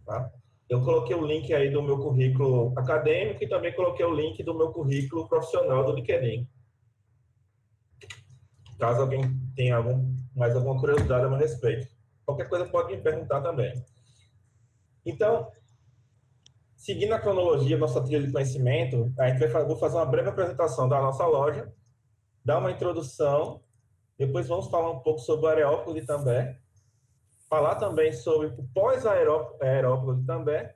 tá? Eu coloquei o link aí do meu currículo acadêmico e também coloquei o link do meu currículo profissional do LinkedIn. Caso alguém tenha mais alguma curiosidade a meu respeito. Qualquer coisa pode me perguntar também. Então, seguindo a cronologia, nossa trilha de conhecimento, a gente vou fazer uma breve apresentação da nossa loja, dar uma introdução, depois vamos falar um pouco sobre o Areópago de Itambé, falar também sobre o pós-Areópago de Itambé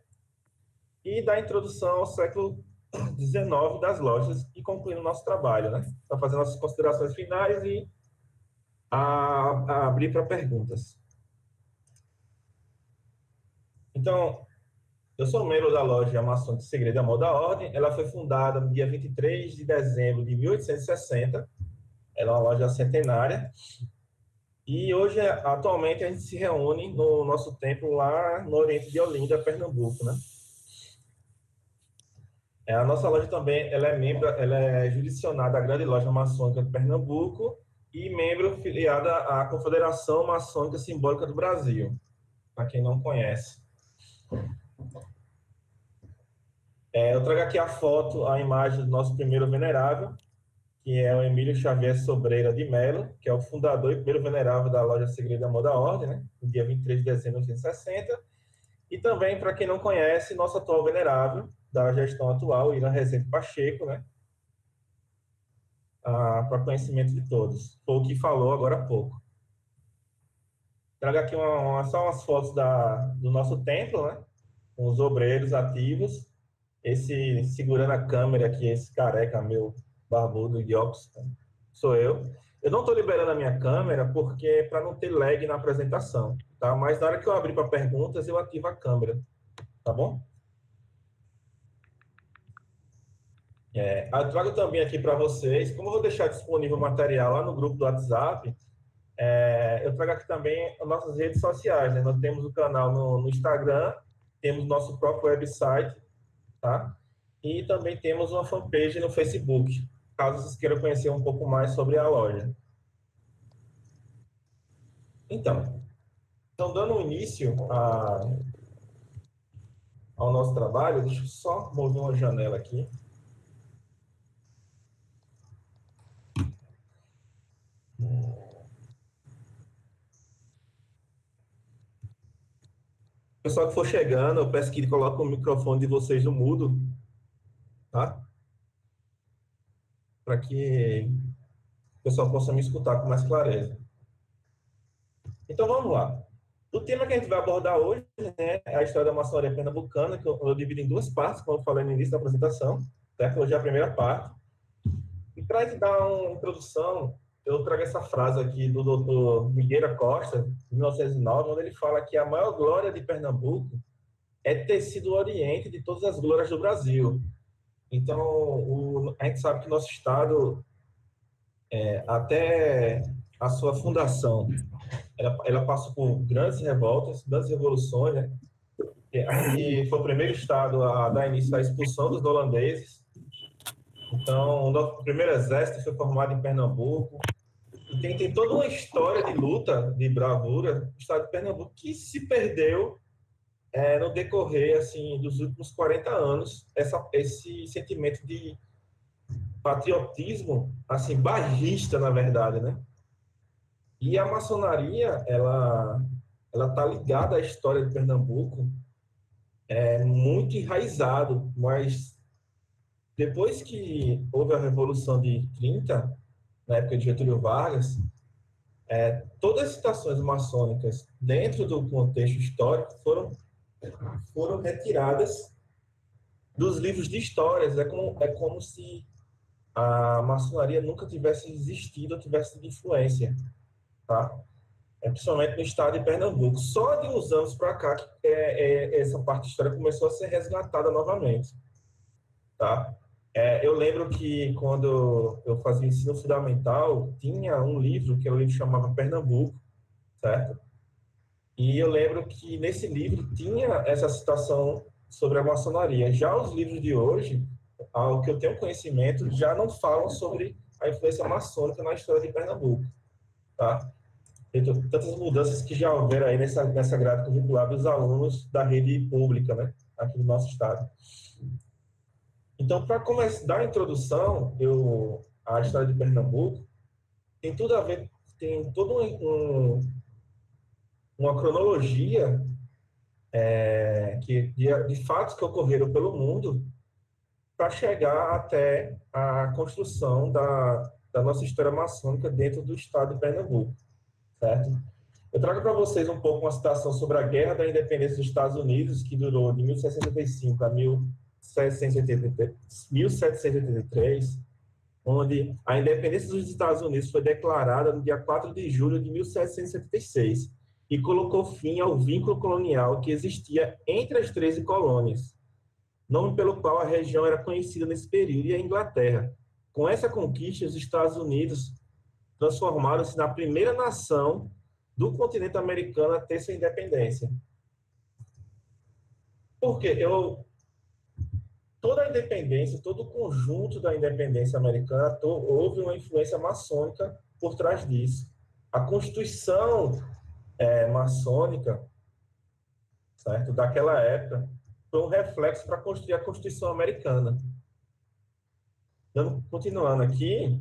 e dar introdução ao século XIX das lojas e concluir o nosso trabalho, né? Para fazer nossas considerações finais e a abrir para perguntas. Então, eu sou membro da loja Maçônica Segredo e Amor da Ordem. Ela foi fundada no dia 23 de dezembro de 1860. Ela é uma loja centenária. E hoje, atualmente, a gente se reúne no nosso templo lá no Oriente de Olinda, Pernambuco, né? A nossa loja também, ela é jurisdicionada à Grande Loja Maçônica de Pernambuco e membro filiada à Confederação Maçônica Simbólica do Brasil, para quem não conhece. Eu trago aqui a foto, a imagem do nosso primeiro venerável, que é o Emílio Xavier Sobreira de Mello, que é o fundador e primeiro venerável da loja Segredo e Amor da Ordem, né, no dia 23 de dezembro de 1960. E também, para quem não conhece, nosso atual venerável da gestão atual, Irã Rezende Pacheco, né, para conhecimento de todos. Foi o que falou agora há pouco. Trago aqui só umas fotos do nosso templo, né, com os obreiros ativos. Esse segurando a câmera aqui, esse careca meu barbudo de óculos, sou eu. Eu não estou liberando a minha câmera porque para não ter lag na apresentação, tá? Mas na hora que eu abrir para perguntas, eu ativo a câmera, tá bom? Eu trago também aqui para vocês, como eu vou deixar disponível o material lá no grupo do WhatsApp, eu trago aqui também as nossas redes sociais, né? Nós temos o canal no Instagram, temos nosso próprio website, tá? E também temos uma fanpage no Facebook, caso vocês queiram conhecer um pouco mais sobre a loja. Então dando início ao nosso trabalho, deixa eu só mover uma janela aqui. Pessoal que for chegando, eu peço que coloque o microfone de vocês no mudo, tá? Para que o pessoal possa me escutar com mais clareza. Então, vamos lá. O tema que a gente vai abordar hoje, né, é a história da maçonaria pernambucana, que eu divido em duas partes, como eu falei no início da apresentação, certo? Hoje é a primeira parte. E para a gente dar uma introdução, eu trago essa frase aqui do Dr. Miguel Costa, de 1909, onde ele fala que a maior glória de Pernambuco é ter sido o oriente de todas as glórias do Brasil. Então, a gente sabe que nosso estado, até a sua fundação, ela passou por grandes revoltas, grandes revoluções, né? E foi o primeiro estado a dar início à expulsão dos holandeses. Então, o nosso primeiro exército foi formado em Pernambuco. E tem toda uma história de luta, de bravura, do estado de Pernambuco, que se perdeu no decorrer assim, dos últimos 40 anos, esse sentimento de patriotismo, assim, barrista, na verdade, né? E a maçonaria, ela está ligada à história de Pernambuco, muito enraizado, mas depois que houve a Revolução de 30, na época de Getúlio Vargas, todas as citações maçônicas dentro do contexto histórico foram retiradas dos livros de histórias. É como se a maçonaria nunca tivesse existido ou tivesse tido influência, tá? Principalmente no estado de Pernambuco. Só de uns anos para cá que essa parte histórica começou a ser resgatada novamente, tá? Eu lembro que quando eu fazia ensino fundamental, tinha um livro, que era um livro que chamava Pernambuco, certo? E eu lembro que nesse livro tinha essa citação sobre a maçonaria. Já os livros de hoje, ao que eu tenho conhecimento, já não falam sobre a influência maçônica na história de Pernambuco, tá? feito tantas mudanças que já houveram aí nessa grade curricular dos alunos da rede pública, né, aqui no nosso estado. Então, para dar a introdução, à história de Pernambuco, tem tudo a ver, tem toda uma cronologia de fatos que ocorreram pelo mundo para chegar até a construção da nossa história maçônica dentro do estado de Pernambuco, certo? Eu trago para vocês um pouco uma citação sobre a Guerra da Independência dos Estados Unidos, que durou de 1775 a 1783, onde a independência dos Estados Unidos foi declarada no dia 4 de julho de 1776 e colocou fim ao vínculo colonial que existia entre as 13 colônias, nome pelo qual a região era conhecida nesse período, e a Inglaterra. Com essa conquista, os Estados Unidos transformaram-se na primeira nação do continente americano a ter sua independência. Por quê? Toda a independência, todo o conjunto da independência americana, houve uma influência maçônica por trás disso. A Constituição maçônica, certo, daquela época, foi um reflexo para construir a Constituição americana. Então, continuando aqui,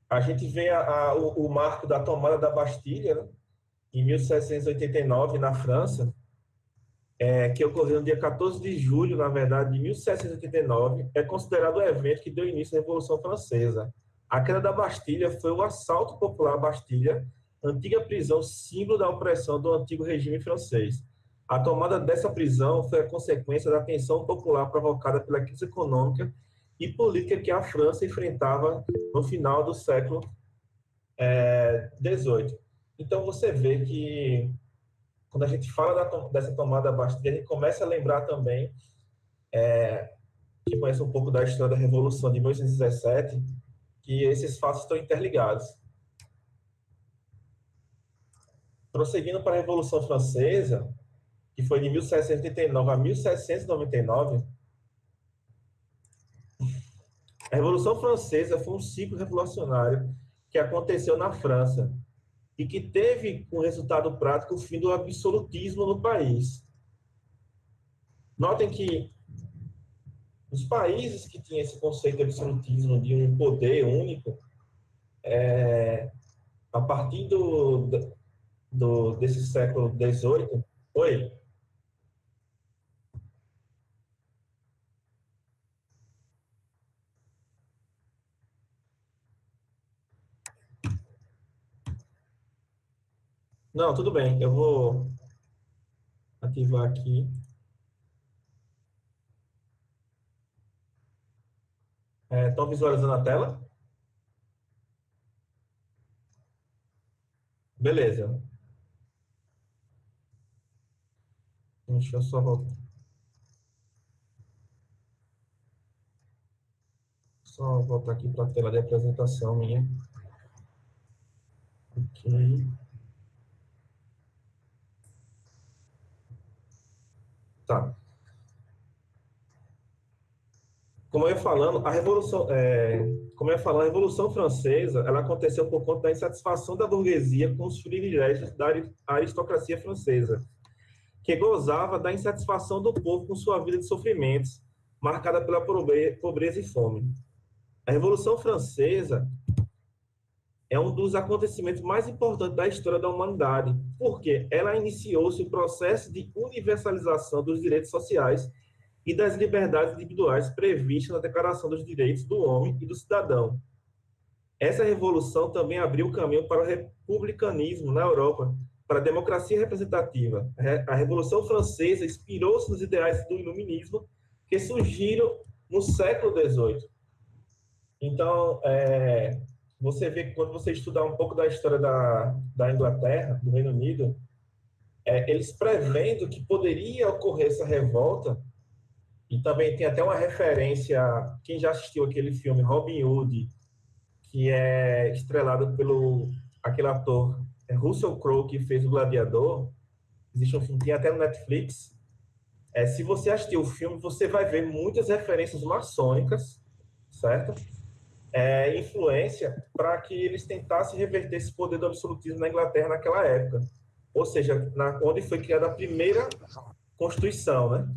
a gente vê o marco da tomada da Bastilha, né, em 1789, na França, que ocorreu no dia 14 de julho, na verdade, de 1789, é considerado o evento que deu início à Revolução Francesa. A queda da Bastilha foi o assalto popular à Bastilha, antiga prisão símbolo da opressão do antigo regime francês. A tomada dessa prisão foi a consequência da tensão popular provocada pela crise econômica e política que a França enfrentava no final do século XVIII. Então, você vê que, quando a gente fala dessa tomada da Bastilha, a gente começa a lembrar também, que conhece um pouco da história da Revolução de 1817, que esses fatos estão interligados. Prosseguindo para a Revolução Francesa, que foi de 1789 a 1799, a Revolução Francesa foi um ciclo revolucionário que aconteceu na França e que teve como resultado prático o fim do absolutismo no país. Notem que os países que tinham esse conceito de absolutismo, de um poder único, a partir desse século XVIII, oi? Não, tudo bem, eu vou ativar aqui. Estão visualizando a tela? Beleza. Deixa eu só voltar aqui para a tela de apresentação minha. Ok. Tá. Como eu ia falando, a Revolução Francesa, ela aconteceu por conta da insatisfação da burguesia com os privilégios da aristocracia francesa, que gozava da insatisfação do povo com sua vida de sofrimentos, marcada pela pobreza e fome. A Revolução Francesa é um dos acontecimentos mais importantes da história da humanidade, porque ela iniciou-se o processo de universalização dos direitos sociais e das liberdades individuais previstas na Declaração dos Direitos do Homem e do Cidadão. Essa revolução também abriu o caminho para o republicanismo na Europa, para a democracia representativa. A Revolução Francesa inspirou-se nos ideais do iluminismo que surgiram no século XVIII. Então, você vê que quando você estudar um pouco da história da Inglaterra, do Reino Unido, eles prevendo que poderia ocorrer essa revolta. E também tem até uma referência, quem já assistiu aquele filme Robin Hood, que é estrelado pelo aquele ator Russell Crowe, que fez o Gladiador. Existe um filme, tem até no Netflix. Se você assistir o filme, você vai ver muitas referências maçônicas, certo? influência para que eles tentassem reverter esse poder do absolutismo na Inglaterra naquela época. Ou seja, onde foi criada a primeira Constituição, né?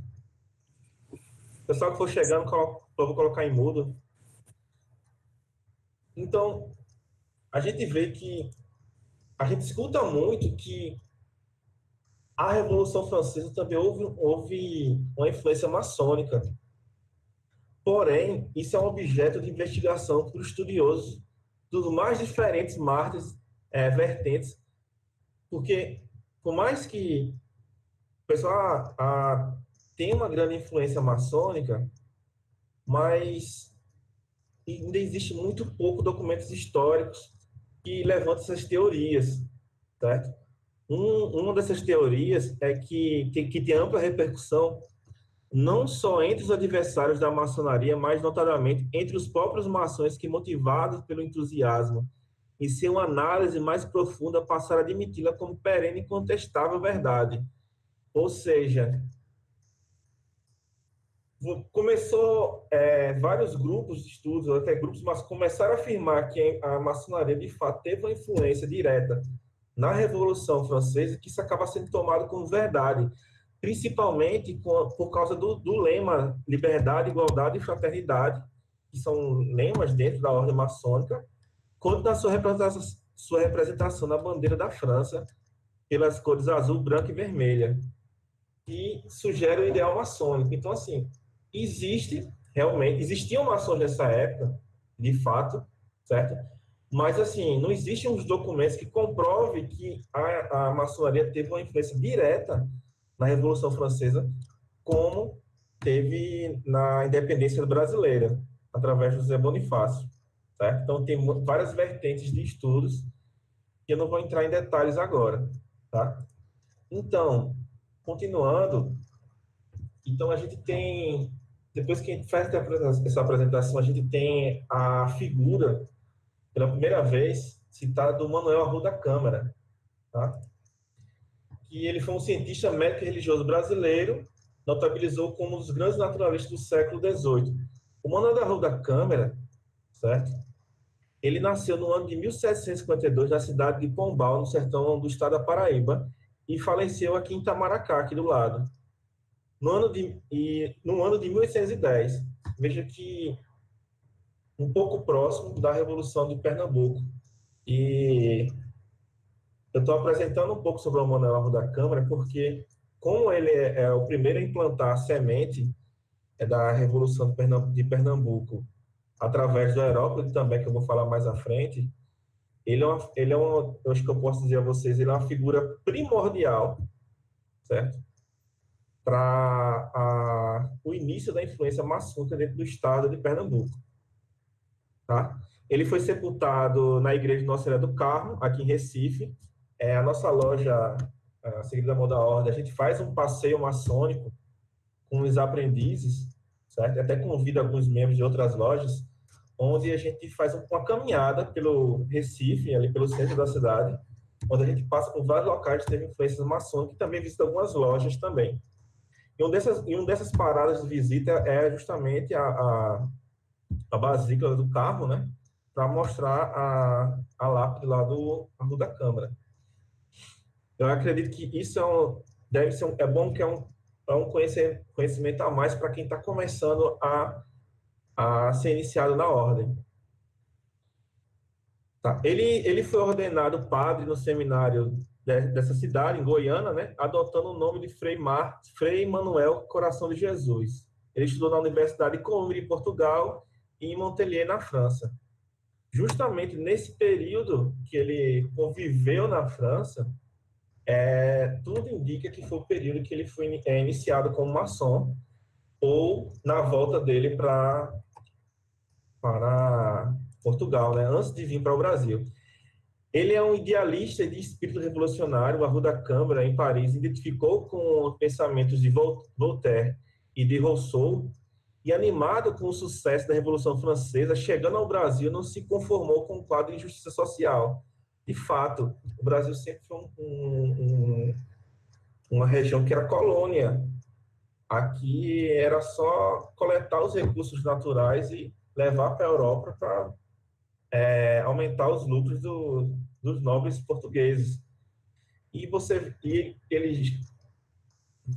O pessoal que for chegando, eu vou colocar em mudo. Então, a gente vê que a gente escuta muito que a Revolução Francesa também houve uma influência maçônica. Porém, isso é um objeto de investigação por estudiosos dos mais diferentes vertentes, porque por mais que o pessoal tenha uma grande influência maçônica, mas ainda existe muito pouco documentos históricos que levantam essas teorias, certo? Uma dessas teorias é que tem ampla repercussão não só entre os adversários da maçonaria, mas notadamente entre os próprios maçons que, motivados pelo entusiasmo e sem uma análise mais profunda, passaram a admiti-la como perene e incontestável verdade. Ou seja, começou vários grupos de estudos, até grupos, mas começaram a afirmar que a maçonaria, de fato, teve uma influência direta na Revolução Francesa, que isso acaba sendo tomado como verdade, principalmente por causa do lema liberdade, igualdade e fraternidade, que são lemas dentro da ordem maçônica, quanto na sua representação na bandeira da França, pelas cores azul, branca e vermelha, que sugere o ideal maçônico. Então, assim, existiam maçons nessa época, de fato, certo? Mas, assim, não existem uns documentos que comprovem que a maçonaria teve uma influência direta na Revolução Francesa, como teve na independência brasileira, através do José Bonifácio, certo? Então, tem várias vertentes de estudos que eu não vou entrar em detalhes agora, tá? Então, continuando, então a gente tem, depois que a gente faz essa apresentação, a gente tem a figura, pela primeira vez, citada do Manuel Arruda Câmara, tá? Que ele foi um cientista médico e religioso brasileiro, notabilizou como um dos grandes naturalistas do século XVIII. O Manuel Arruda Câmara, certo? Ele nasceu no ano de 1752 na cidade de Pombal, no sertão do estado da Paraíba, e faleceu aqui em Itamaracá, aqui do lado, no ano de 1810. Veja que um pouco próximo da Revolução de Pernambuco. E eu estou apresentando um pouco sobre o Manuel Arruda Câmara, porque como ele é o primeiro a implantar a semente da Revolução de Pernambuco através do aerópago também, que eu vou falar mais à frente, eu acho que eu posso dizer a vocês, ele é uma figura primordial, certo? Para o início da influência maçônica dentro do estado de Pernambuco, tá? Ele foi sepultado na igreja de Nossa Senhora do Carmo, aqui em Recife. A nossa loja, a Seguida da Mão da Ordem, a gente faz um passeio maçônico com os aprendizes, certo? Até convida alguns membros de outras lojas, onde a gente faz uma caminhada pelo Recife, ali pelo centro da cidade, onde a gente passa por vários locais que teve influências maçônicas e também visita algumas lojas também. E uma dessas paradas de visita é justamente a Basílica do Carmo, né? Para mostrar a lápide lá do Arruda Câmara. Eu acredito que isso é bom que é um conhecimento a mais para quem está começando a ser iniciado na ordem. Tá. Ele foi ordenado padre no seminário dessa cidade, em Goiânia, né, adotando o nome de Frei Manuel Coração de Jesus. Ele estudou na Universidade de Coimbra, em Portugal, e em Montpellier, na França. Justamente nesse período que ele conviveu na França, tudo indica que foi o período que ele foi iniciado como maçom, ou na volta dele para Portugal, né, antes de vir para o Brasil. Ele é um idealista de espírito revolucionário. O Arruda Câmara, em Paris, identificou com pensamentos de Voltaire e de Rousseau, e animado com o sucesso da Revolução Francesa, chegando ao Brasil, não se conformou com o quadro de injustiça social. De fato, o Brasil sempre foi uma região que era colônia. Aqui era só coletar os recursos naturais e levar para a Europa para aumentar os lucros dos nobres portugueses. E ele,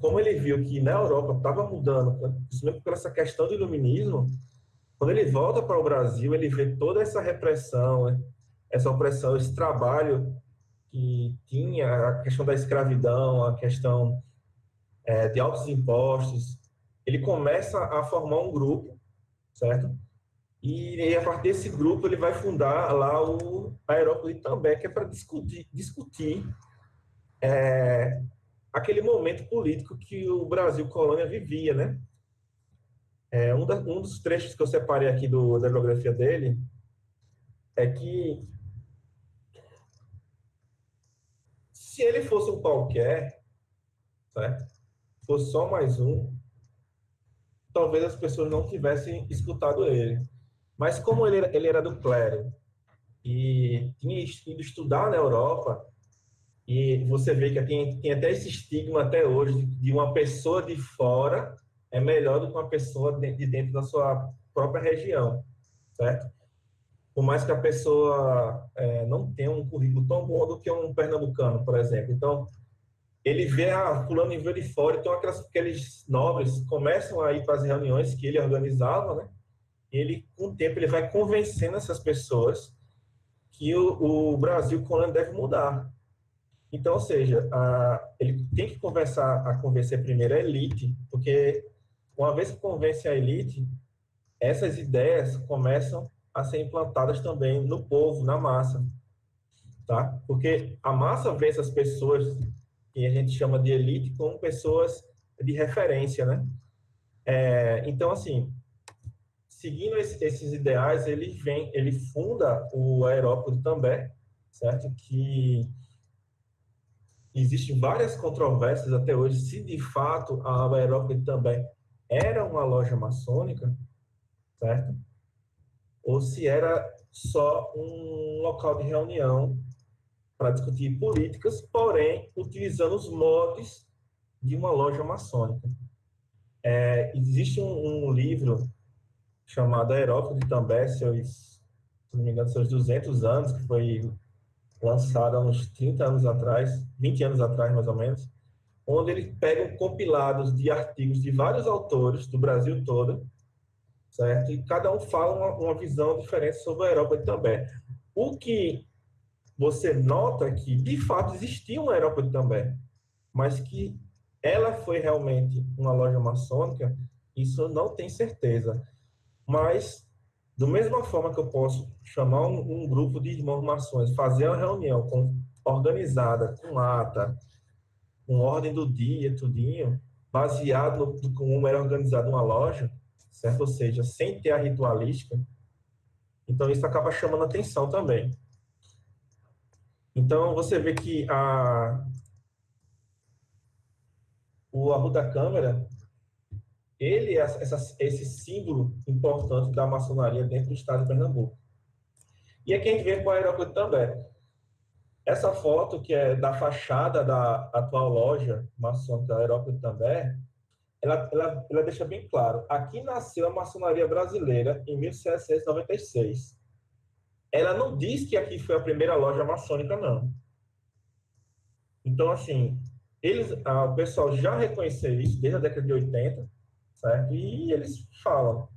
como ele viu que na Europa estava mudando, principalmente por essa questão do iluminismo, quando ele volta para o Brasil, ele vê toda essa repressão, né? Essa opressão, esse trabalho que tinha, a questão da escravidão, a questão de altos impostos. Ele começa a formar um grupo, certo? E a partir desse grupo ele vai fundar lá o Aerópolis também, que é para discutir aquele momento político que o Brasil colônia vivia, né? Um dos trechos que eu separei aqui da biografia dele é que se ele fosse um qualquer, certo? Fosse só mais um, talvez as pessoas não tivessem escutado ele. Mas como ele era do clero e tinha ido estudar na Europa, e você vê que tem até esse estigma até hoje de uma pessoa de fora é melhor do que uma pessoa de dentro da sua própria região, certo? Por mais que a pessoa não tenha um currículo tão bom do que um pernambucano, por exemplo. Então, ele vê, fulano veio de fora, então aqueles nobres começam a ir para as reuniões que ele organizava, né? E ele, com o tempo, ele vai convencendo essas pessoas que o Brasil colônia deve mudar. Então, ou seja, ele tem que convencer primeiro a elite, porque uma vez que convence a elite, essas ideias começam a ser implantadas também no povo, na massa, tá? Porque a massa vê essas pessoas que a gente chama de elite como pessoas de referência, né? Então, assim, seguindo esses ideais, ele funda o Aerópolis também, certo? Que existem várias controvérsias até hoje se de fato a Aerópolis também era uma loja maçônica, certo? Ou se era só um local de reunião para discutir políticas, porém utilizando os moldes de uma loja maçônica. Existe um livro chamado Aerópolis também, se não me engano, seus 200 anos, que foi lançado há uns 30 anos atrás, 20 anos atrás, mais ou menos, onde ele pega compilados de artigos de vários autores do Brasil todo, certo? E cada um fala uma visão diferente sobre a Europa também. O que você nota é que, de fato, existia uma Europa também, mas que ela foi realmente uma loja maçônica, isso eu não tenho certeza. Mas, da mesma forma que eu posso chamar um grupo de irmãos maçons, fazer uma reunião organizada, com ata, com ordem do dia, tudinho, baseado no como era organizada uma loja, certo? Ou seja, sem ter a ritualística, então isso acaba chamando atenção também. Então, você vê que o Arruda Câmara, ele é esse símbolo importante da maçonaria dentro do estado de Pernambuco. E aqui a gente vê com a aeroporto também. Essa foto, que é da fachada da atual loja maçônica Aerópolis também, ela deixa bem claro. Aqui nasceu a maçonaria brasileira em 1796. Ela não diz que aqui foi a primeira loja maçônica, não. Então, assim, o pessoal já reconheceu isso desde a década de 80, certo? E eles falam,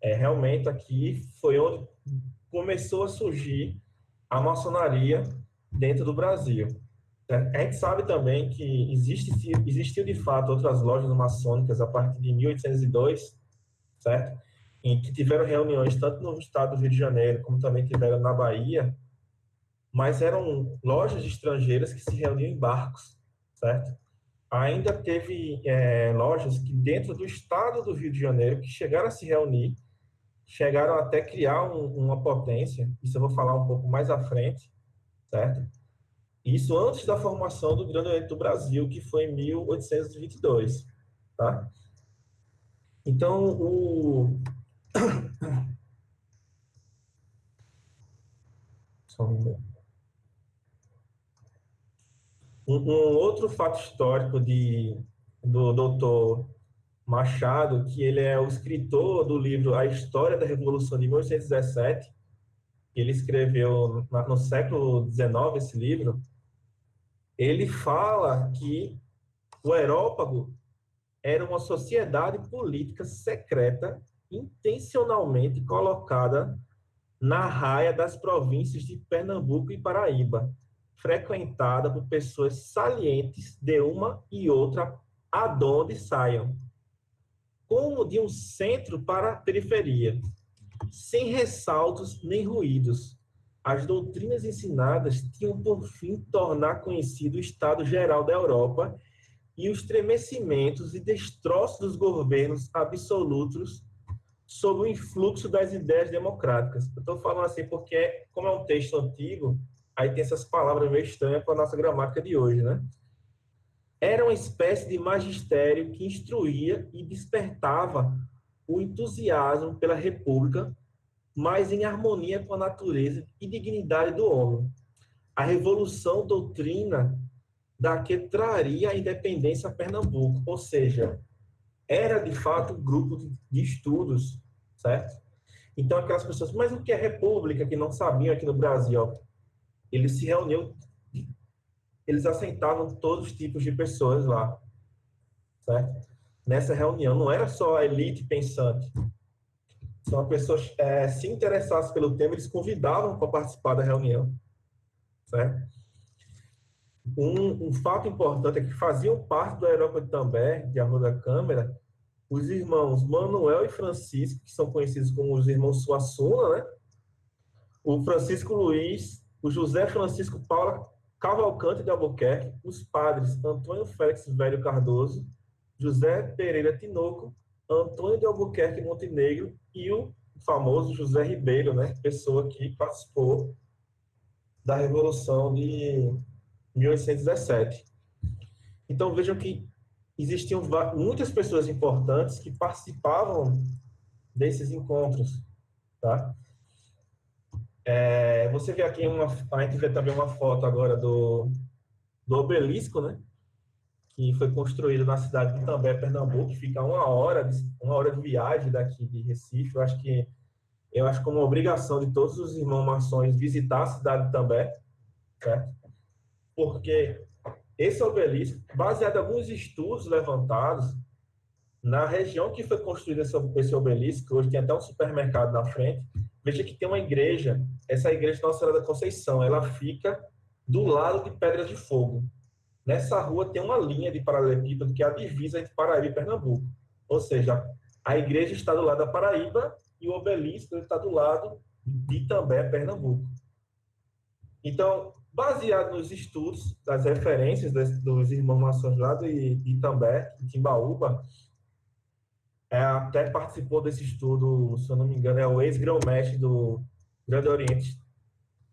realmente aqui foi onde começou a surgir a maçonaria dentro do Brasil. A gente sabe também que existiu de fato outras lojas maçônicas a partir de 1802, certo? Em que tiveram reuniões tanto no estado do Rio de Janeiro como também tiveram na Bahia, mas eram lojas estrangeiras que se reuniam em barcos, certo? Ainda teve lojas que dentro do estado do Rio de Janeiro que chegaram a se reunir, chegaram até criar uma potência, isso eu vou falar um pouco mais à frente, certo? Isso antes da formação do Grande Oriente do Brasil, que foi em 1822, tá? Então, um outro fato histórico do doutor Machado, que ele é o escritor do livro A História da Revolução de 1817, ele escreveu no século XIX, esse livro, ele fala que o Aerópago era uma sociedade política secreta intencionalmente colocada na raia das províncias de Pernambuco e Paraíba, frequentada por pessoas salientes de uma e outra adonde saiam, como de um centro para a periferia, sem ressaltos nem ruídos. As doutrinas ensinadas tinham por fim tornar conhecido o estado geral da Europa e os estremecimentos e destroços dos governos absolutos sob o influxo das ideias democráticas. Eu estou falando assim porque, como é um texto antigo, aí tem essas palavras meio estranhas para a nossa gramática de hoje, né? Era uma espécie de magistério que instruía e despertava o entusiasmo pela república, mas em harmonia com a natureza e dignidade do homem. A revolução doutrina da que traria a independência a Pernambuco, ou seja, era de fato um grupo de estudos, certo? Então aquelas pessoas, mas o que é república, que não sabiam aqui no Brasil, ó, eles se reuniam, eles assentavam todos os tipos de pessoas lá, certo? Nessa reunião, não era só a elite pensante, são as pessoas se interessassem pelo tema, eles convidavam para participar da reunião, certo? Um fato importante é que faziam parte do Aerópago também, de Arroio da Câmara, os irmãos Manuel e Francisco, que são conhecidos como os irmãos Suassuna, né? O Francisco Luiz, o José Francisco Paula Cavalcante de Albuquerque, os padres Antônio Félix Velho Cardoso, José Pereira Tinoco, Antônio de Albuquerque Montenegro e o famoso José Ribeiro, né? Pessoa que participou da Revolução de 1817. Então, vejam que existiam muitas pessoas importantes que participavam desses encontros, tá? Você vê aqui a gente vê também uma foto agora do obelisco, né? Que foi construído na cidade de Itambé, Pernambuco, que fica uma hora de viagem daqui de Recife. Eu acho como obrigação de todos os irmãos maçons visitar a cidade de Itambé, certo? Porque esse obelisco, baseado em alguns estudos levantados, na região que foi construído esse obelisco, hoje tem até um supermercado na frente, veja que tem uma igreja, essa igreja Nossa Senhora da Conceição, ela fica do lado de Pedra de Fogo. Nessa rua tem uma linha de paralelepípedo que é a divisa entre Paraíba e Pernambuco. Ou seja, a igreja está do lado da Paraíba e o obelisco está do lado de Itambé, Pernambuco. Então, baseado nos estudos, das referências dos irmãos maçons lá de Itambé, de Timbaúba, até participou desse estudo, se eu não me engano, é o ex-grão-mestre do Grande Oriente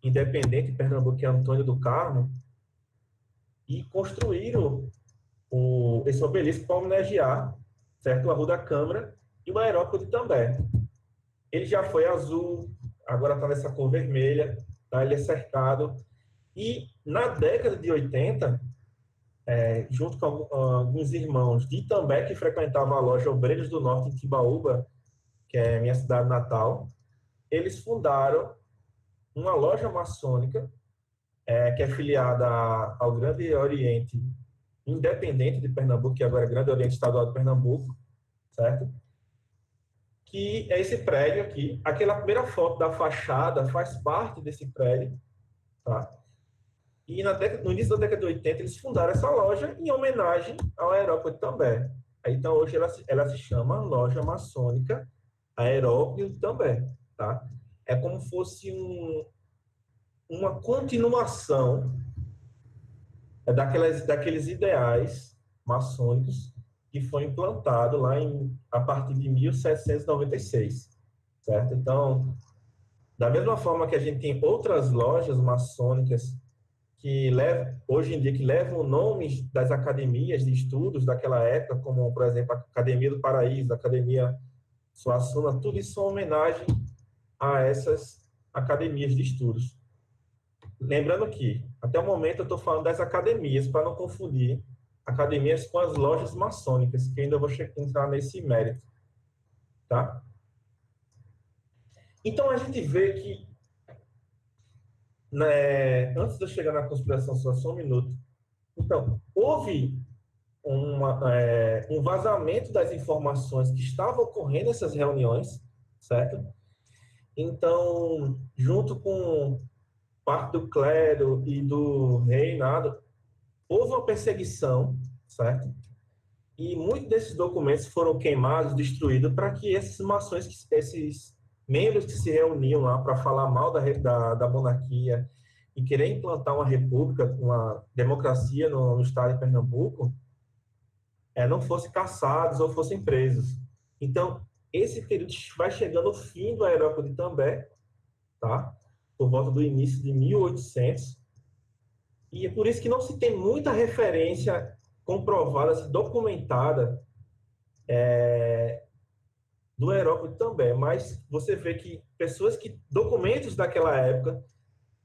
Independente, Pernambuco, que é Antônio do Carmo, e construíram esse obelisco para homenagear, certo? A Rua da Câmara e o Aerópago de Itambé. Ele já foi azul, agora está nessa cor vermelha, tá? Ele é cercado. E na década de 80, junto com alguns irmãos de Itambé que frequentavam a loja Obreiros do Norte em Timbaúba, que é minha cidade natal, eles fundaram uma loja maçônica que é filiada ao Grande Oriente Independente de Pernambuco, que agora é Grande Oriente Estadual de Pernambuco, certo? Que é esse prédio aqui. Aquela primeira foto da fachada faz parte desse prédio, tá? E no início da década de 80, eles fundaram essa loja em homenagem ao Aerópago também. Então, hoje ela se chama Loja Maçônica Aerópago também, tá? É como se fosse uma continuação daqueles ideais maçônicos que foi implantado lá a partir de 1796, certo? Então, da mesma forma que a gente tem outras lojas maçônicas hoje em dia, que levam nomes das academias de estudos daquela época, como, por exemplo, a Academia do Paraíso, a Academia Suassuna, tudo isso é uma homenagem a essas academias de estudos. Lembrando que, até o momento, eu estou falando das academias, para não confundir academias com as lojas maçônicas, que ainda vou entrar nesse mérito. Tá? Então, a gente vê que né, antes de eu chegar na conspiração, só um minuto. Então, houve um vazamento das informações que estavam ocorrendo nessas reuniões, certo? Então, junto com parte do clero e do reinado, houve uma perseguição, certo? E muitos desses documentos foram queimados, destruídos, para que esses maçons, esses membros que se reuniam lá para falar mal da monarquia e querer implantar uma república, uma democracia no estado de Pernambuco, não fossem caçados ou fossem presos. Então, esse período vai chegando ao fim do Aerópago de També, tá? Por volta do início de 1800, e é por isso que não se tem muita referência comprovada, documentada, do Aerópago também, mas você vê que documentos daquela época,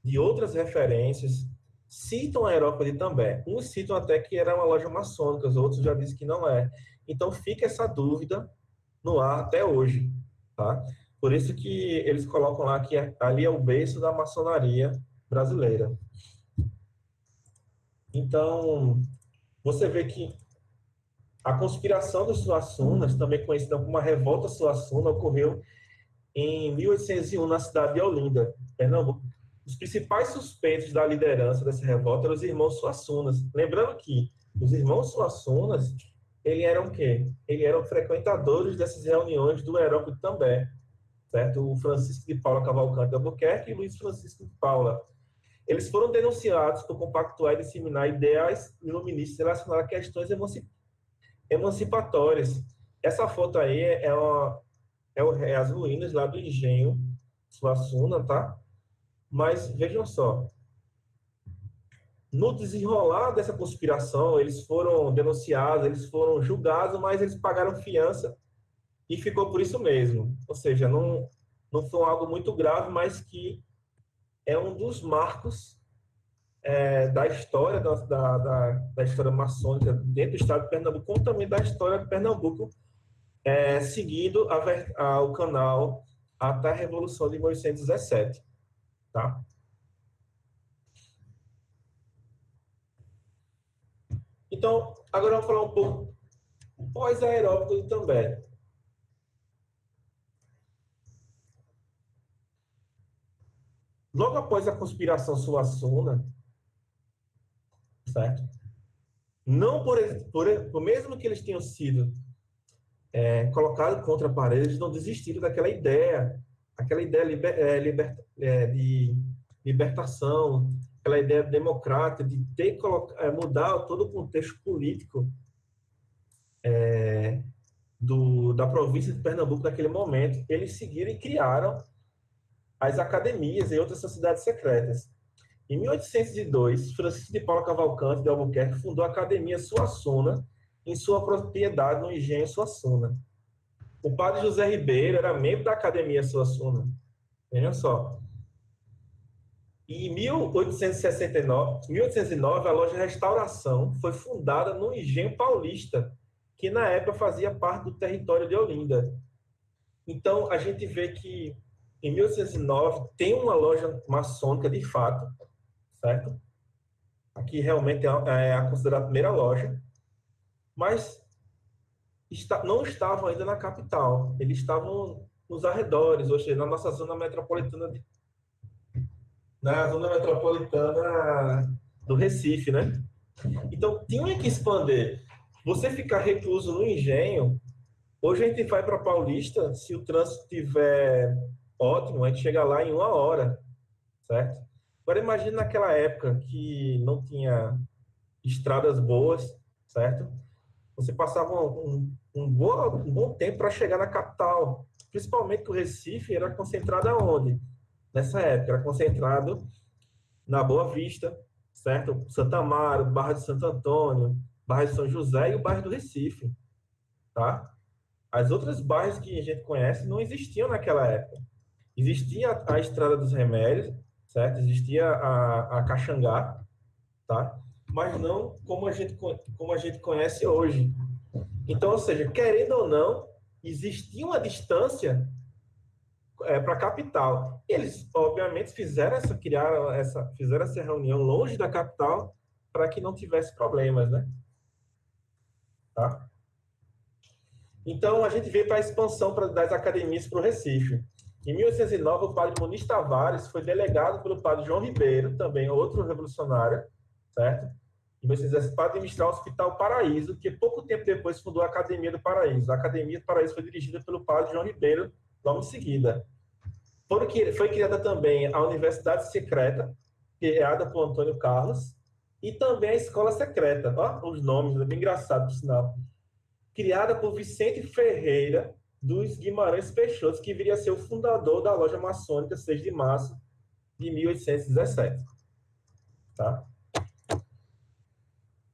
de outras referências, citam a Aerópago também. Uns citam até que era uma loja maçônica, os outros já dizem que não é. Então fica essa dúvida no ar até hoje, tá? Por isso que eles colocam lá que ali é o berço da maçonaria brasileira. Então, você vê que a conspiração dos Suassunas, também conhecida como a Revolta Suassuna, ocorreu em 1801 na cidade de Olinda, Pernambuco. Os principais suspeitos da liderança dessa revolta eram os irmãos Suassunas. Lembrando que os irmãos Suassunas, eles eram o quê? Eles eram frequentadores dessas reuniões do Aerópago também, certo? O Francisco de Paula Cavalcante de Albuquerque e Luiz Francisco de Paula. Eles foram denunciados por compactuar e disseminar ideias iluministas relacionadas a questões emancipatórias. Essa foto aí é as ruínas lá do engenho Suassuna, tá? Mas vejam só, no desenrolar dessa conspiração, eles foram denunciados, eles foram julgados, mas eles pagaram fiança e ficou por isso mesmo. Ou seja, não foi algo muito grave, mas que é um dos marcos da história da história maçônica dentro do estado de Pernambuco, como também da história de Pernambuco, seguindo o canal até a Revolução de 1817, tá? Então, agora vamos falar um pouco pós-aerópago também. Logo após a conspiração Suassuna, certo? Não por mesmo que eles tenham sido colocados contra a parede, eles não desistiram daquela ideia, de libertação, aquela ideia democrática de mudar todo o contexto político da província de Pernambuco naquele momento. Eles seguiram e criaram as academias e outras sociedades secretas. Em 1802, Francisco de Paula Cavalcante de Albuquerque fundou a Academia Suassuna em sua propriedade no engenho Suassuna. O padre José Ribeiro era membro da Academia Suassuna. Vejam só. E em 1809, a loja Restauração foi fundada no Engenho Paulista, que na época fazia parte do território de Olinda. Então, a gente vê que em 1809 tem uma loja maçônica de fato, certo? Aqui realmente é considerada a primeira loja, mas não estavam ainda na capital, eles estavam nos arredores, ou seja, na nossa zona metropolitana, na zona metropolitana do Recife, né? Então, tinha que expandir. Você ficar recluso no engenho, hoje a gente vai para Paulista, se o trânsito estiver ótimo, a gente chega lá em 1 hora, certo? Agora, imagine naquela época que não tinha estradas boas, certo? Você passava um bom tempo para chegar na capital, principalmente que o Recife era concentrado aonde? Nessa época, era concentrado na Boa Vista, certo? Santa Amaro, Barra de Santo Antônio, Barra de São José e o bairro do Recife, tá? As outras bairros que a gente conhece não existiam naquela época. Existia a Estrada dos Remédios, certo? Existia a Caxangá, tá? Mas não como a gente conhece hoje. Então, ou seja, querendo ou não, existia uma distância para a capital. Eles, obviamente, fizeram essa reunião longe da capital para que não tivesse problemas, né? Tá? Então, a gente veio para a expansão das academias para o Recife. Em 1809, o padre Muniz Tavares foi delegado pelo padre João Ribeiro, também outro revolucionário, certo? Em 1810, para administrar o Hospital Paraíso, que pouco tempo depois fundou a Academia do Paraíso. A Academia do Paraíso foi dirigida pelo padre João Ribeiro, logo em seguida. Foi criada também a Universidade Secreta, criada por Antônio Carlos, e também a Escola Secreta. Ó, os nomes, é bem engraçado, por sinal. Criada por Vicente Ferreira dos Guimarães Peixoto, que viria a ser o fundador da loja maçônica 6 de março de 1817. Tá?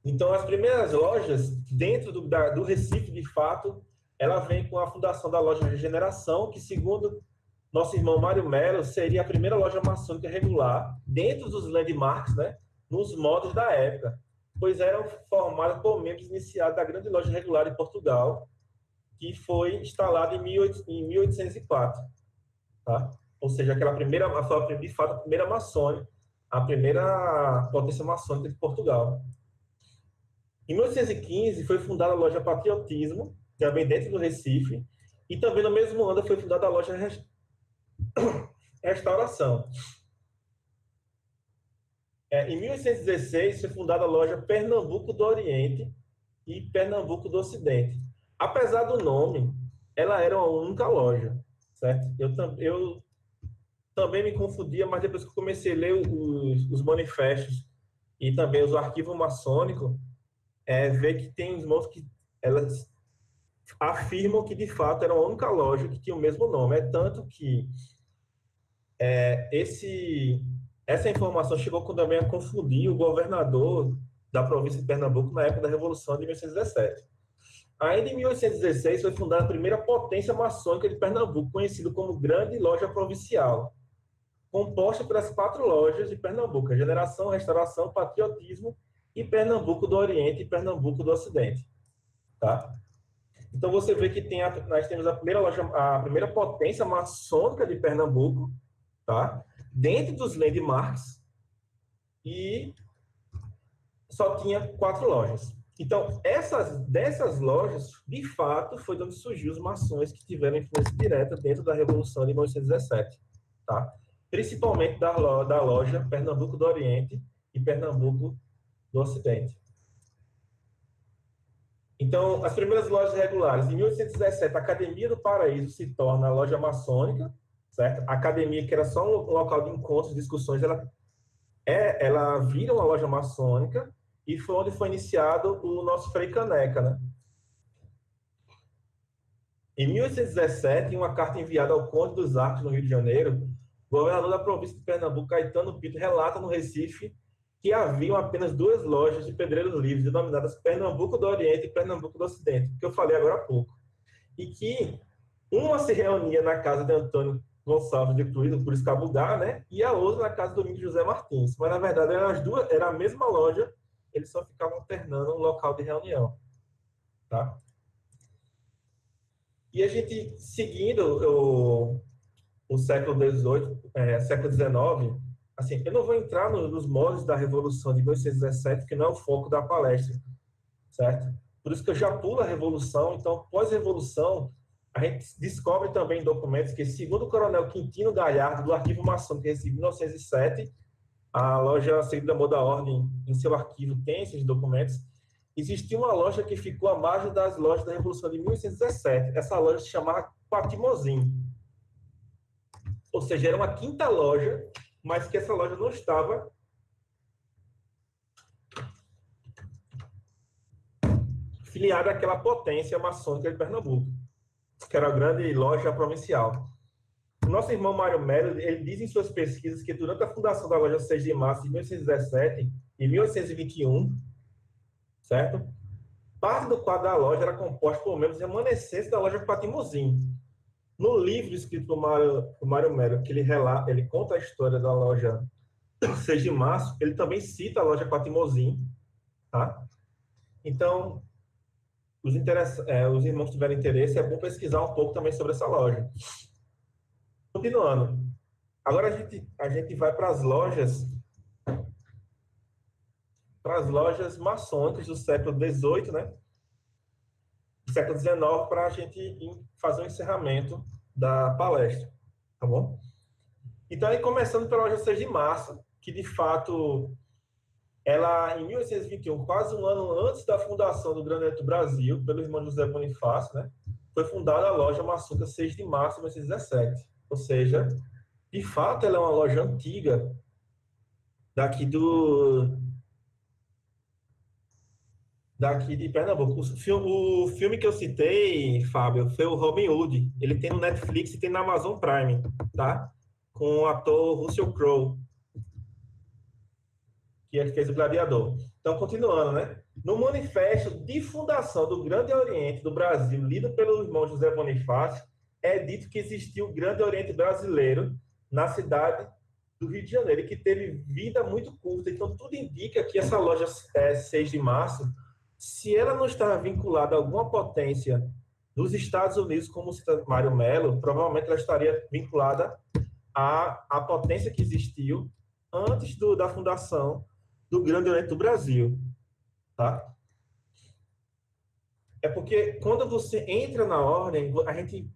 Então, as primeiras lojas, dentro do Recife, de fato, ela vem com a fundação da loja Regeneração, que, segundo nosso irmão Mário Melo, seria a primeira loja maçônica regular, dentro dos landmarks, né, nos modos da época, pois eram formadas por membros iniciados da grande loja regular de Portugal, que foi instalada em 1804. Tá? Ou seja, aquela primeira, de fato, a primeira maçônica, a primeira potência maçônica de Portugal. Em 1815, foi fundada a loja Patriotismo, também dentro do Recife, e também no mesmo ano foi fundada a loja Restauração. Em 1816, foi fundada a loja Pernambuco do Oriente e Pernambuco do Ocidente. Apesar do nome, ela era uma única loja, certo? Eu também me confundia, mas depois que eu comecei a ler os manifestos e também os arquivos maçônicos, ver que tem irmãos que elas afirmam que de fato era uma única loja que tinha o mesmo nome. É tanto que essa informação chegou também a confundir o governador da província de Pernambuco na época da Revolução de 1817. Ainda em 1816 foi fundada a primeira potência maçônica de Pernambuco, conhecida como Grande Loja Provincial, composta pelas 4 lojas de Pernambuco: Regeneração, Restauração, Patriotismo e Pernambuco do Oriente e Pernambuco do Ocidente. Tá? Então você vê que nós temos a primeira potência maçônica de Pernambuco, tá? Dentro dos landmarks, e só tinha 4 lojas. Então, dessas lojas, de fato, foi de onde surgiu os maçons que tiveram influência direta dentro da Revolução de 1817. Tá? Principalmente da loja Pernambuco do Oriente e Pernambuco do Ocidente. Então, as primeiras lojas regulares. Em 1817, a Academia do Paraíso se torna a loja maçônica, certo? A academia, que era só um local de encontros, discussões, ela vira uma loja maçônica, e foi onde foi iniciado o nosso Frei Caneca, né? Em 1817, em uma carta enviada ao Conde dos Arcos, no Rio de Janeiro, o governador da província de Pernambuco, Caetano Pinto, relata no Recife que haviam apenas 2 lojas de pedreiros livres, denominadas Pernambuco do Oriente e Pernambuco do Ocidente, que eu falei agora há pouco. E que uma se reunia na casa de Antônio Gonçalves de Cruz, no Cruz Cabugá, né? E a outra na casa do Domingos José Martins. Mas, na verdade, era a mesma loja, eles só ficavam alternando um local de reunião. Tá? E a gente, seguindo o século XVIII, século XIX, assim, eu não vou entrar nos moldes da Revolução de 1817, que não é o foco da palestra, certo? Por isso que eu já pulo a Revolução. Então, pós-Revolução, a gente descobre também em documentos que, segundo o coronel Quintino Galhardo, do Arquivo Maçônico que recebeu em 1907, a loja Segundo Amor da Ordem, em seu arquivo, tem esses documentos. Existia uma loja que ficou à margem das lojas da Revolução de 1817. Essa loja se chamava Quatimozim. Ou seja, era uma quinta loja, mas que essa loja não estava filiada àquela potência maçônica de Pernambuco, que era a grande loja provincial. O nosso irmão Mário Melo, ele diz em suas pesquisas que durante a fundação da loja 6 de março de 1817 e 1821, certo? Parte do quadro da loja era composta por membros remanescentes da loja Quatimozim. No livro escrito por Mário Melo, que ele conta a história da loja 6 de março, ele também cita a loja Quatimozim, tá? Então, os irmãos que tiverem interesse, é bom pesquisar um pouco também sobre essa loja. No continuando. Agora a gente vai para as lojas maçônicas do século XVIII, né? Do século XIX, para a gente fazer um encerramento da palestra, tá bom? Então, aí começando pela loja 6 de março, que de fato, ela, em 1821, quase um ano antes da fundação do Grande Oriente do Brasil, pelo irmão José Bonifácio, né? Foi fundada a loja maçônica 6 de março de 1917. Ou seja, de fato, ela é uma loja antiga daqui de Pernambuco. O filme que eu citei, Fábio, foi o Robin Hood. Ele tem no Netflix e tem na Amazon Prime, tá? Com o ator Russell Crowe, que ele fez o Gladiador. Então, continuando, né? No manifesto de fundação do Grande Oriente do Brasil, lido pelo irmão José Bonifácio, é dito que existiu o Grande Oriente brasileiro na cidade do Rio de Janeiro, e que teve vida muito curta. Então, tudo indica que essa loja 6 de março, se ela não estava vinculada a alguma potência dos Estados Unidos, como cita Mário Mello, provavelmente ela estaria vinculada à potência que existiu antes da fundação do Grande Oriente do Brasil, tá? É porque quando você entra na ordem, a gente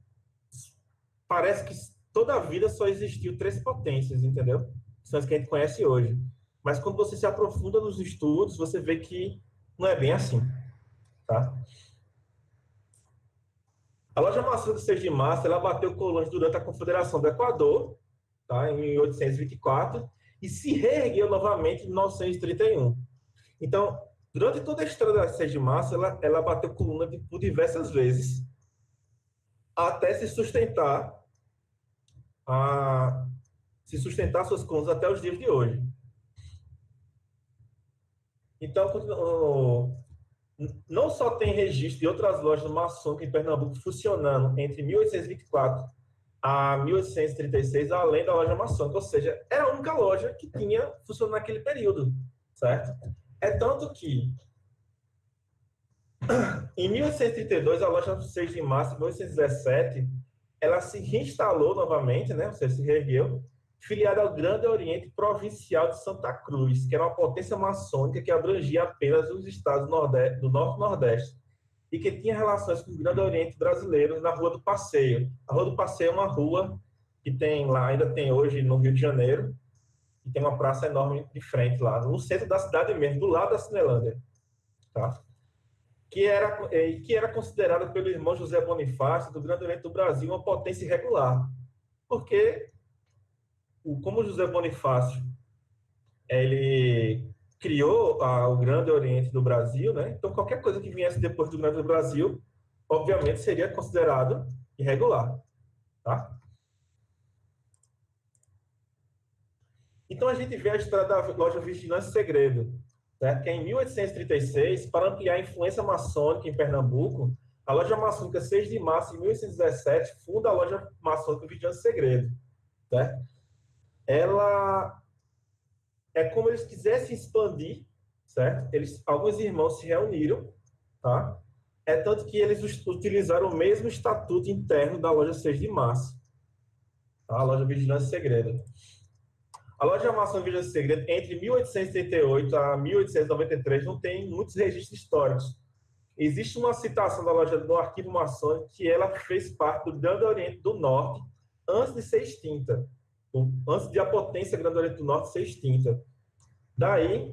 parece que toda a vida só existiu três potências, entendeu? Que são as que a gente conhece hoje. Mas quando você se aprofunda nos estudos, você vê que não é bem assim, tá? A loja maçônica 6 de março, ela bateu colões durante a Confederação do Equador, tá? Em 1824, e se reergueu novamente em 1931. Então, durante toda a história da 6 de março, ela bateu coluna por diversas vezes, até se sustentar suas colunas até os dias de hoje. Então, não só tem registro de outras lojas maçônicas em Pernambuco funcionando entre 1824 a 1836, além da loja maçônica, ou seja, era a única loja que tinha funcionado naquele período, certo? É tanto que, em 1832, a loja 6 de março de 1817, ela se reinstalou novamente, né? Ou seja, se reergueu, filiada ao Grande Oriente Provincial de Santa Cruz, que era uma potência maçônica que abrangia apenas os estados do Norte e Nordeste, e que tinha relações com o Grande Oriente brasileiro na Rua do Passeio. A Rua do Passeio é uma rua que tem lá, ainda tem hoje no Rio de Janeiro, e tem uma praça enorme de frente lá, no centro da cidade mesmo, do lado da Cinelândia, tá? Que era considerada pelo irmão José Bonifácio, do Grande Oriente do Brasil, uma potência irregular. Porque, como José Bonifácio, ele criou o Grande Oriente do Brasil, né? Então, qualquer coisa que viesse depois do Grande do Brasil, obviamente, seria considerado irregular, tá? Então, a gente vê a história da loja Vigilância e Segredo, certo? Que é em 1836, para ampliar a influência maçônica em Pernambuco, a loja maçônica 6 de março de 1817 funda a loja maçônica Vigilância e Segredo, certo? Ela é como eles quisessem expandir, certo? Alguns irmãos se reuniram, tá? É tanto que eles utilizaram o mesmo estatuto interno da loja 6 de março, tá? A loja Vigilância e Segredo. A loja maçônica Vigilância e Segredo, entre 1838 a 1893, não tem muitos registros históricos. Existe uma citação da loja no arquivo maçônico que ela fez parte do Grande Oriente do Norte antes de ser extinta, antes de a potência Grande Oriente do Norte ser extinta. Daí,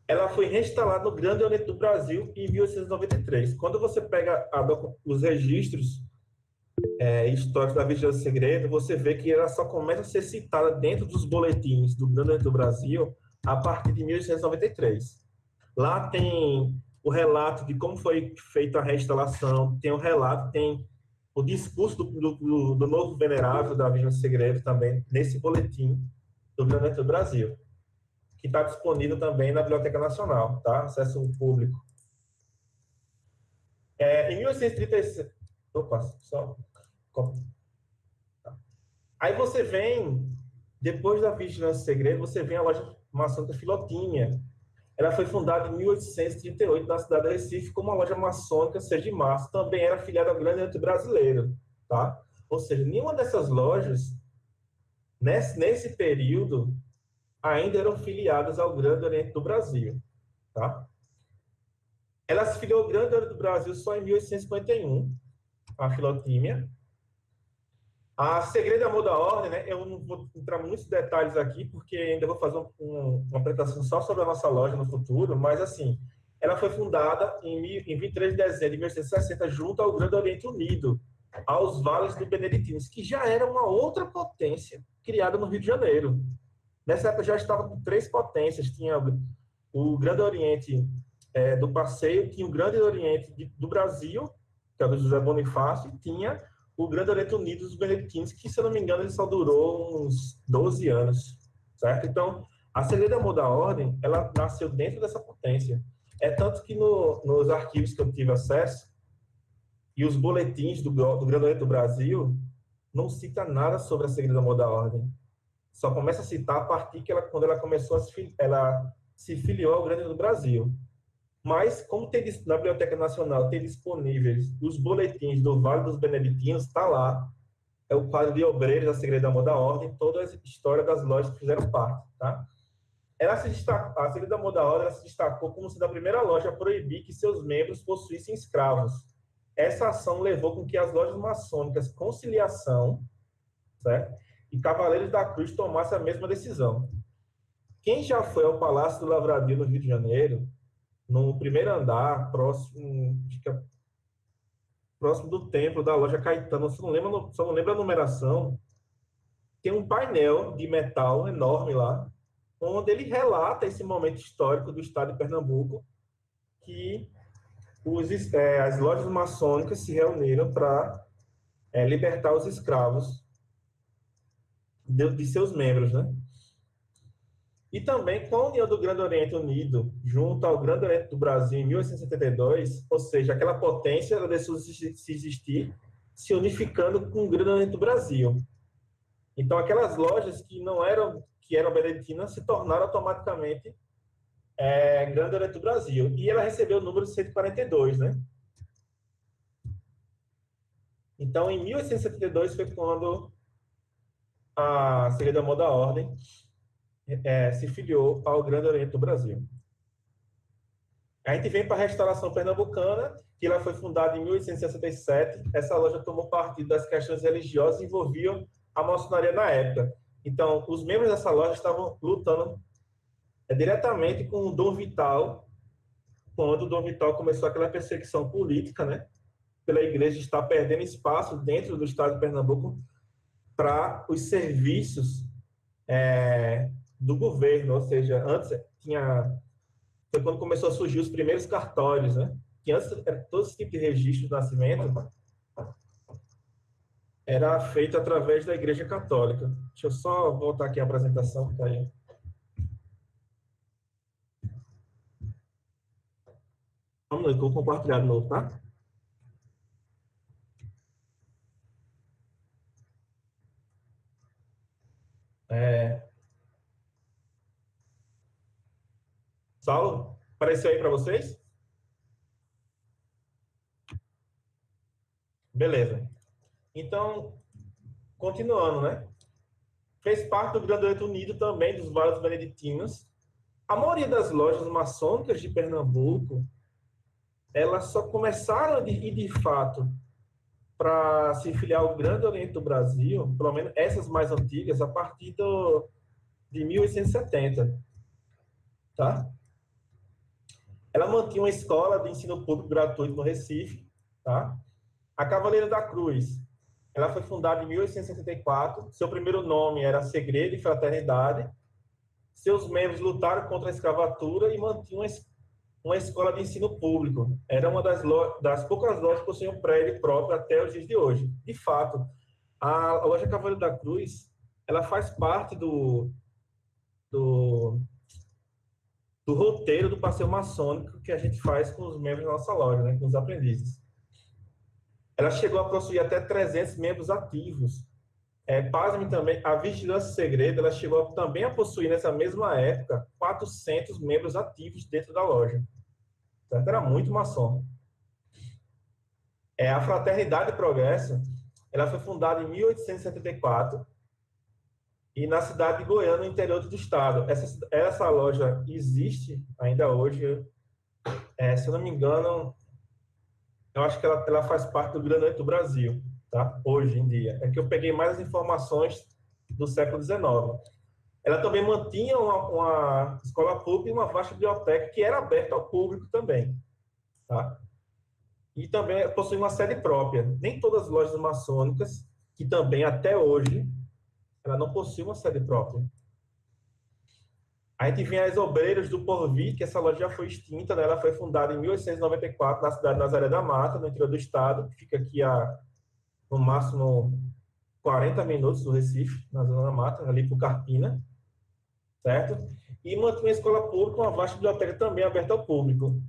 ela foi reinstalada no Grande Oriente do Brasil em 1893. Quando você pega os registros históricos da Vigilância e Segredo, você vê que ela só começa a ser citada dentro dos boletins do Grande Oriente do Brasil a partir de 1893. Lá tem o relato de como foi feita a reinstalação, tem o relato, tem o discurso do novo venerável da Vigilância e Segredo também, nesse boletim do Grande Oriente do Brasil, que está disponível também na Biblioteca Nacional, tá? Acesso público. Em 1836... Opa, só... Aí você vem, depois da Vigilância e Segredo, você vem a loja maçônica Filotinha. Ela foi fundada em 1838 na cidade de Recife como uma loja maçônica 6 de março. Também era filiada ao Grande Oriente Brasileiro, tá? Ou seja, nenhuma dessas lojas, nesse período, ainda eram filiadas ao Grande Oriente do Brasil. Tá? Ela se filiou ao Grande Oriente do Brasil só em 1851, a Filotímia. A Segredo Amor da Ordem, né, eu não vou entrar em muitos detalhes aqui, porque ainda vou fazer uma apresentação só sobre a nossa loja no futuro, mas, assim, ela foi fundada em 23 de dezembro de 1860, junto ao Grande Oriente Unido, aos Vales do Beneditinos, que já era uma outra potência criada no Rio de Janeiro. Nessa época já estava com 3 potências, tinha o Grande Oriente do Passeio, tinha o Grande Oriente do Brasil, que é o do José Bonifácio, e tinha o Grande Oriente Unido dos Beneditinos, que, se eu não me engano, ele só durou uns 12 anos, certo? Então, a Segredo Amor da Ordem, ela nasceu dentro dessa potência. É tanto que nos arquivos que eu tive acesso, e os boletins do Grande Oriente do Brasil, não cita nada sobre a Segredo Amor da Ordem. Só começa a citar a partir que quando ela começou ela se filiou ao Grande Oriente do Brasil. Mas, como tem na Biblioteca Nacional, tem disponíveis os boletins do Vale dos Beneditinos, está lá. É o quadro de obreiros da Segredo Amor da Ordem, toda a história das lojas que fizeram parte. Tá? A Segredo Amor da Ordem, ela se destacou como sendo a primeira loja a proibir que seus membros possuíssem escravos. Essa ação levou com que as lojas maçônicas Conciliação, certo? E Cavaleiros da Cruz tomassem a mesma decisão. Quem já foi ao Palácio do Lavradio, no Rio de Janeiro, no primeiro andar, próximo do templo da loja Caetano, só não lembro a numeração, tem um painel de metal enorme lá, onde ele relata esse momento histórico do estado de Pernambuco, que as lojas maçônicas se reuniram para libertar os escravos de seus membros, né? E também com a união do Grande Oriente Unido junto ao Grande Oriente do Brasil em 1872, ou seja, aquela potência ela deixou de se existir, se unificando com o Grande Oriente do Brasil. Então, aquelas lojas que eram beneditinas se tornaram automaticamente Grande Oriente do Brasil. E ela recebeu o número 142, né? Então, em 1872 foi quando a Segredo Amor da Ordem se filiou ao Grande Oriente do Brasil. A gente vem para a Restauração Pernambucana, que ela foi fundada em 1867. Essa loja tomou partido das questões religiosas que envolviam a maçonaria na época. Então, os membros dessa loja estavam lutando diretamente com o Dom Vital, quando o Dom Vital começou aquela perseguição política, né, pela igreja estar perdendo espaço dentro do estado de Pernambuco para os serviços do governo, ou seja, antes foi quando começou a surgir os primeiros cartórios, né? Que antes todo esse tipo de registro de nascimento era feito através da Igreja Católica. Deixa eu só voltar aqui a apresentação que tá aí. Vamos lá, eu vou compartilhar de novo, tá? Saulo, apareceu aí para vocês? Beleza. Então, continuando, né? Fez parte do Grande Oriente Unido também, dos Vales Beneditinos. A maioria das lojas maçônicas de Pernambuco, elas só começaram de fato, para se filiar ao Grande Oriente do Brasil, pelo menos essas mais antigas, a partir de 1870, tá? Ela mantinha uma escola de ensino público gratuito no Recife, tá? A Cavaleiro da Cruz, ela foi fundada em 1864. Seu primeiro nome era Segredo e Fraternidade. Seus membros lutaram contra a escravatura e mantinham uma escola de ensino público. Era uma das poucas lojas que possuíam um prédio próprio até os dias de hoje. De fato, a loja Cavaleiro da Cruz, ela faz parte do roteiro do passeio maçônico que a gente faz com os membros da nossa loja, né, com os aprendizes. Ela chegou a possuir até 300 membros ativos. Pasme também, a Vigilância Segredo, ela chegou também a possuir, nessa mesma época, 400 membros ativos dentro da loja. Então, era muito maçom. A Fraternidade e Progresso, Ela foi fundada em 1874 e na cidade de Goiânia, no interior do estado. Essa loja existe ainda hoje. Se eu não me engano, eu acho que ela faz parte do Grande Oriente do Brasil, tá? Hoje em dia. É que eu peguei mais informações do século XIX. Ela também mantinha uma escola pública e uma vasta biblioteca que era aberta ao público também, tá? E também possui uma sede própria. Nem todas as lojas maçônicas, que também até hoje, ela não possui uma sede própria. A gente vem as Obreiros do Porvir, que essa loja já foi extinta, né? Ela foi fundada em 1894 na cidade de Nazaré da Mata, no interior do estado, que fica aqui no máximo 40 minutos do Recife, na Zona da Mata, ali por Carpina, certo? E mantém uma escola pública, uma vasta biblioteca também aberta ao público.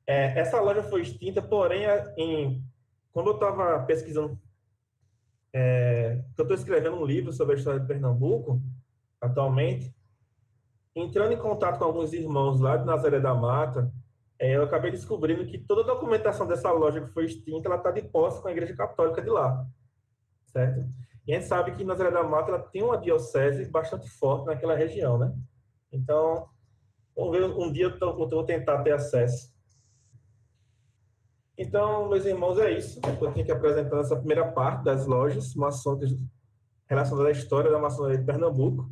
Essa loja foi extinta, porém, quando eu estava pesquisando, eu estou escrevendo um livro sobre a história de Pernambuco, atualmente, entrando em contato com alguns irmãos lá de Nazaré da Mata, eu acabei descobrindo que toda a documentação dessa loja que foi extinta, ela está de posse com a Igreja Católica de lá, certo? E a gente sabe que Nazaré da Mata ela tem uma diocese bastante forte naquela região, né? Então, vamos ver, um dia eu vou tentar ter acesso. Então, meus irmãos, é isso. Eu tinha que apresentar essa primeira parte das lojas maçônicas relacionadas à história da maçonaria de Pernambuco.